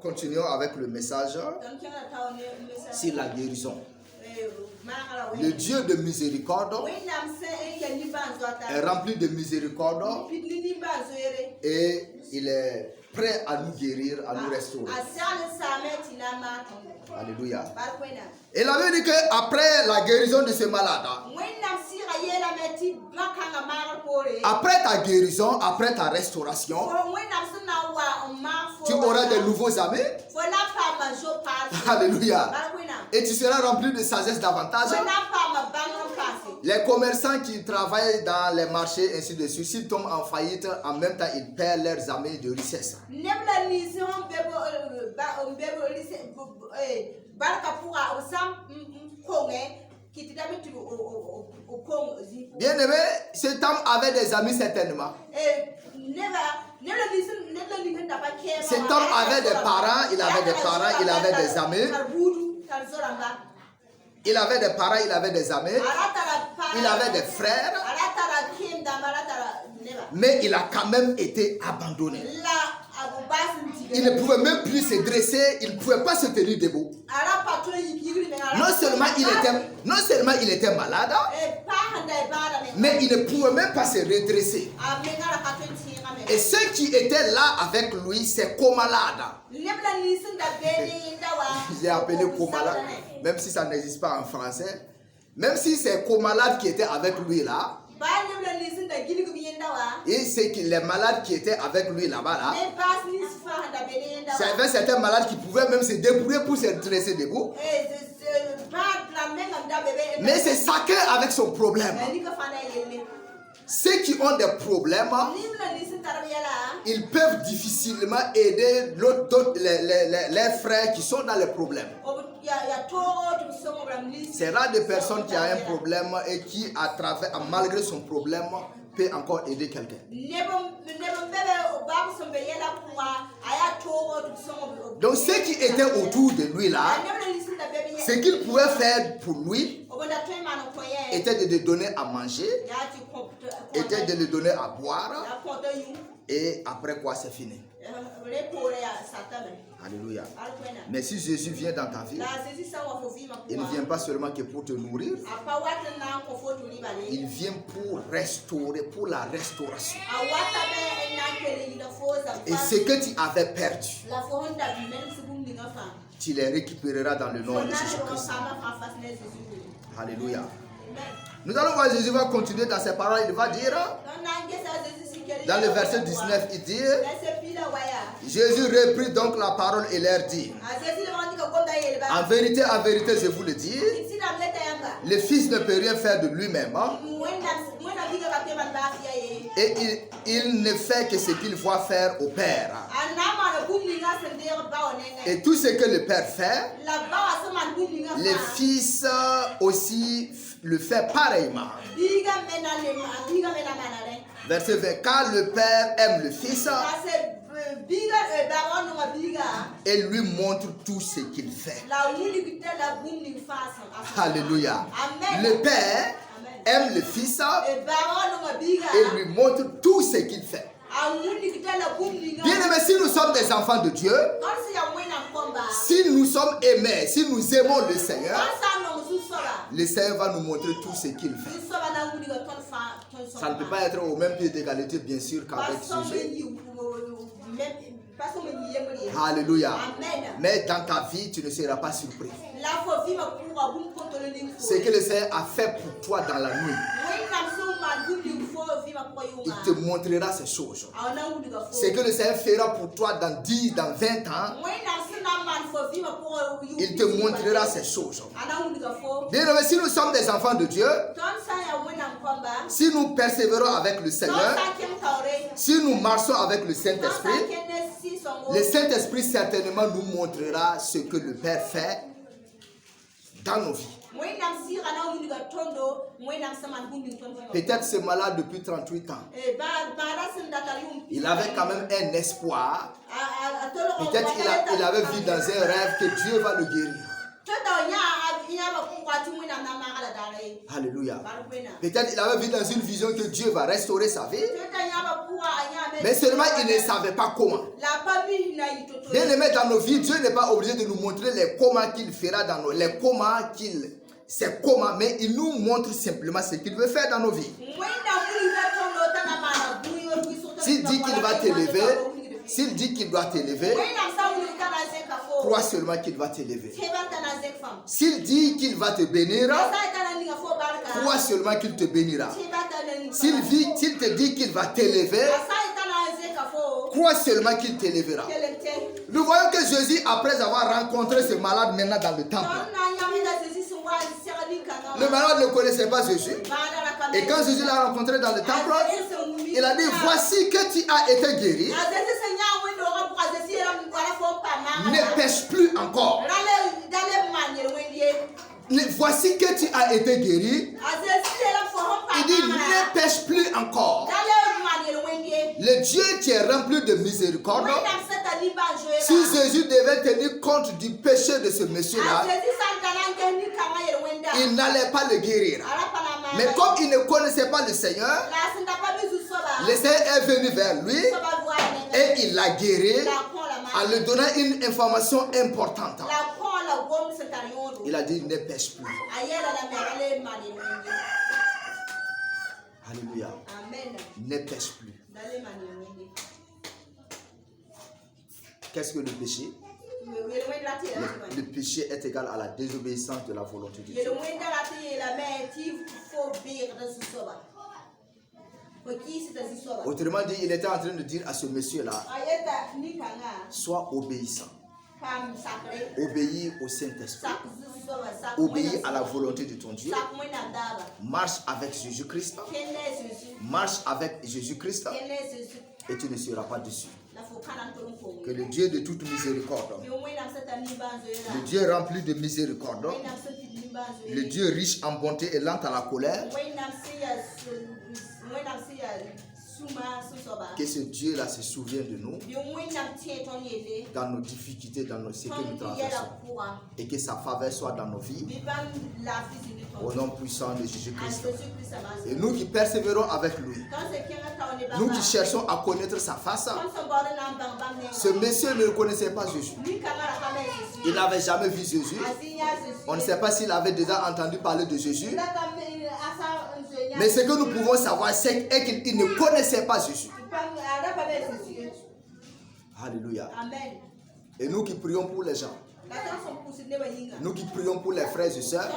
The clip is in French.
continuons avec le message sur la guérison. Le Dieu de miséricorde est rempli de miséricorde et il est prêt à nous guérir, à nous restaurer. Alléluia. Et la Bible dit qu'après la guérison de ce malade, après ta guérison, après ta restauration, tu auras de nouveaux amis. Alléluia. Et tu seras rempli de sagesse davantage. Les commerçants qui travaillent dans les marchés, ainsi de suite, s'ils tombent en faillite, en même temps, ils perdent leurs amis de richesse. Bien aimé, cet homme avait des amis certainement. Cet homme avait des parents, il avait des parents, il avait des amis. Il avait des parents, il avait des amis. Il avait des frères. Mais il a quand même été abandonné. Il ne pouvait même plus se dresser, il ne pouvait pas se tenir debout. Non seulement il était malade, mais il ne pouvait même pas se redresser. Et ceux qui étaient là avec lui, c'est co-malade. J'ai appelé co-malade, même si ça n'existe pas en français. Même si c'est co-malade qui était avec lui là. Et c'est que les malades qui étaient avec lui là-bas là, c'est certains malades qui pouvaient même se débrouiller pour se dresser debout. Mais c'est chacun avec son problème. Ceux qui ont des problèmes, ils peuvent difficilement aider les frères qui sont dans les problèmes. C'est rare de personnes qui ont un problème et qui, malgré son problème, peut encore aider quelqu'un. Donc ceux qui étaient autour de lui là, ce qu'ils pouvaient faire pour lui était de lui donner à manger, était de lui donner à boire, et après quoi c'est fini. Alléluia. Mais si Jésus vient dans ta vie, il ne vient pas seulement que pour te nourrir, il vient pour restaurer, pour la restauration. Et ce que tu avais perdu, tu les récupéreras dans le nom de Jésus-Christ. Alléluia. Nous allons voir, Jésus va continuer dans ses paroles, il va dire, dans le verset 19, il dit, Jésus reprit donc la parole et leur dit, en vérité, je vous le dis, le Fils ne peut rien faire de lui-même. Et il ne fait que ce qu'il voit faire au Père. Et tout ce que le Père fait, le Fils aussi le fait pareillement. Verset 20. Car le Père aime le Fils et lui montre tout ce qu'il fait. Alléluia. Le Père aime le Fils et lui montre tout ce qu'il fait. Bien aimé, si nous sommes des enfants de Dieu, si nous sommes aimés, si nous aimons le Seigneur va nous montrer tout ce qu'il fait. Ça ne peut pas être au même pied d'égalité, bien sûr, qu'avec Jésus. Alléluia. Mais dans ta vie, tu ne seras pas surpris. Ce que le Seigneur a fait pour toi dans la nuit, il te montrera ces choses. Ce que le Seigneur fera pour toi dans 10, dans 20 ans, il te montrera ces choses. Bien, si nous sommes des enfants de Dieu, si nous persévérons avec le Seigneur, si nous marchons avec le Saint-Esprit, le Saint-Esprit certainement nous montrera ce que le Père fait dans nos vies. Peut-être ce malade depuis 38 ans, il avait quand même un espoir. Peut-être il avait vu dans un rêve que Dieu va le guérir. Alléluia. Peut-être il avait vu dans une vision que Dieu va restaurer sa vie. Mais seulement il ne savait pas comment. Bien aimé, dans nos vies, Dieu n'est pas obligé de nous montrer les comment qu'il fera dans nos les comment qu'il c'est comment, mais il nous montre simplement ce qu'il veut faire dans nos vies. S'il dit qu'il va t'élever, s'il dit qu'il doit t'élever, crois seulement qu'il va t'élever. S'il dit qu'il va te bénir, crois seulement qu'il te bénira. S'il te dit qu'il va t'élever, crois seulement qu'il t'élèvera. Nous voyons que Jésus, après avoir rencontré ce malade maintenant dans le temple, le malade ne connaissait pas Jésus. Et quand Jésus l'a rencontré dans le temple, il a dit, voici que tu as été guéri. Ne pêche plus encore. Voici que tu as été guéri. Il dit, ne pêche plus encore. Le Dieu qui est rempli de miséricorde, si Jésus devait tenir compte du péché de ce monsieur-là, il n'allait pas le guérir. Mais comme il ne connaissait pas le Seigneur, le Seigneur est venu vers lui et il l'a guéri en lui donnant une information importante. Il a dit, ne pêche plus. Alléluia. Ne pêche plus. Qu'est-ce que le péché? Le péché est égal à la désobéissance de la volonté de Dieu. Autrement dit, il était en train de dire à ce monsieur-là, sois obéissant. Obéis au Saint-Esprit. Obéis à la volonté de ton Dieu. Marche avec Jésus-Christ. Marche avec Jésus-Christ. Et tu ne seras pas déçu. Que le Dieu de toute miséricorde, le Dieu rempli de miséricorde, le Dieu riche en bonté et lent à la colère, que ce Dieu-là se souvienne de nous dans nos difficultés, dans ce que nous traversons, et que sa faveur soit dans nos vies, au nom puissant de Jésus-Christ. Et nous qui persévérons avec lui, nous qui cherchons à connaître sa face, ce monsieur ne connaissait pas Jésus. Il n'avait jamais vu Jésus. On ne sait pas s'il avait déjà entendu parler de Jésus. Mais ce que nous pouvons savoir, c'est qu'il ne connaissait pas Jésus. Alléluia. Et nous qui prions pour les gens, nous qui prions pour les frères et sœurs,